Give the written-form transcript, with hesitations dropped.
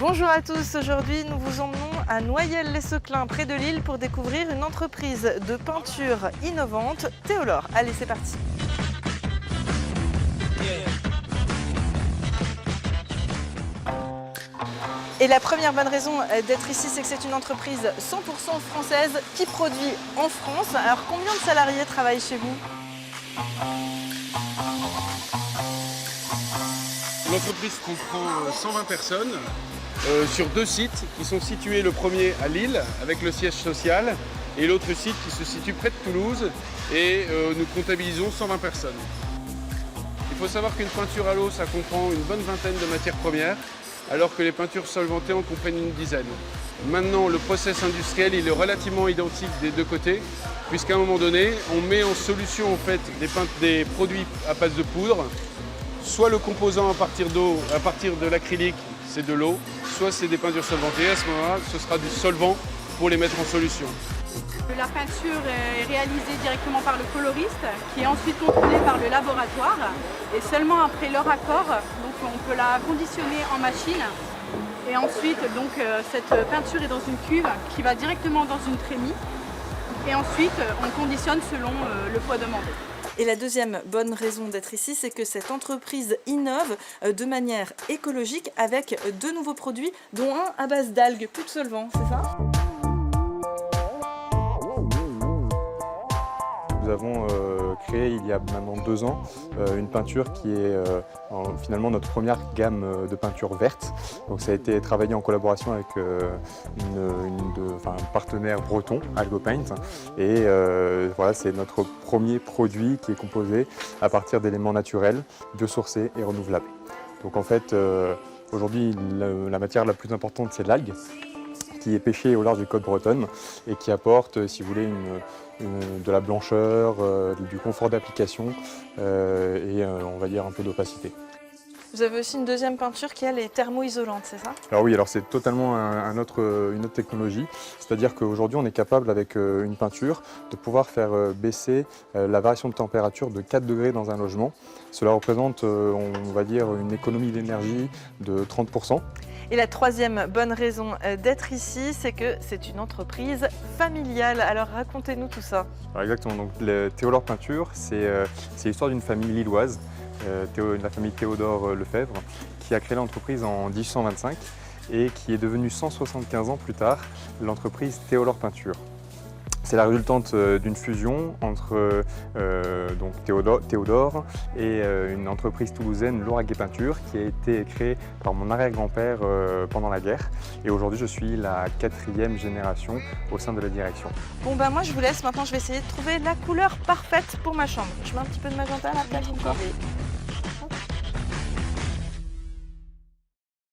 Bonjour à tous, aujourd'hui nous vous emmenons à Noyelles-les-Seclins, près de Lille, pour découvrir une entreprise de peinture innovante, Théolor. Allez, c'est parti. Et la première bonne raison d'être ici, c'est que c'est une entreprise 100% française qui produit en France. Alors combien de salariés travaillent chez vous? L'entreprise comprend 120 personnes sur 2 sites qui sont situés, le premier à Lille avec le siège social et l'autre site qui se situe près de Toulouse et nous comptabilisons 120 personnes. Il faut savoir qu'une peinture à l'eau, ça comprend une bonne vingtaine de matières premières alors que les peintures solvantées en comprennent une dizaine. Maintenant, le process industriel il est relativement identique des deux côtés puisqu'à un moment donné, on met en solution en fait, des produits à base de poudre. Soit le composant à partir d'eau, à partir de l'acrylique, c'est de l'eau, soit c'est des peintures solvantées. À ce moment-là, ce sera du solvant pour les mettre en solution. La peinture est réalisée directement par le coloriste, qui est ensuite contrôlée par le laboratoire. Et seulement après leur accord, donc on peut la conditionner en machine. Et ensuite, donc, cette peinture est dans une cuve qui va directement dans une trémie. Et ensuite, on conditionne selon le poids demandé. Et la deuxième bonne raison d'être ici, c'est que cette entreprise innove de manière écologique avec 2 nouveaux produits, dont un à base d'algues, plus de solvant, c'est ça? Nous avons créé il y a maintenant 2 ans une peinture qui est finalement notre première gamme de peinture verte. Donc ça a été travaillé en collaboration avec un partenaire breton, Algopaint. Et voilà, c'est notre premier produit qui est composé à partir d'éléments naturels, biosourcés et renouvelables. Donc en fait, aujourd'hui, la matière la plus importante, c'est l'algue, qui est pêchée au large des côtes bretonnes et qui apporte, si vous voulez, de la blancheur, du confort d'application et on va dire un peu d'opacité. Vous avez aussi une deuxième peinture qui, elle, est thermo-isolante, c'est ça? Alors oui, alors c'est totalement une autre technologie, c'est-à-dire qu'aujourd'hui on est capable avec une peinture de pouvoir faire baisser la variation de température de 4 degrés dans un logement. Cela représente, on va dire, une économie d'énergie de 30%. Et la troisième bonne raison d'être ici, c'est que c'est une entreprise familiale. Alors racontez-nous tout ça. Alors exactement, donc le Théolor Peinture, c'est l'histoire d'une famille lilloise, la famille Théodore Lefebvre, qui a créé l'entreprise en 1825 et qui est devenue 175 ans plus tard l'entreprise Théolor Peinture. C'est la résultante d'une fusion entre donc Théodore et une entreprise toulousaine, Lauragais Peinture, qui a été créée par mon arrière-grand-père pendant la guerre. Et aujourd'hui, je suis la 4e génération au sein de la direction. Bon ben moi je vous laisse, maintenant je vais essayer de trouver la couleur parfaite pour ma chambre. Je mets un petit peu de magenta à la place encore.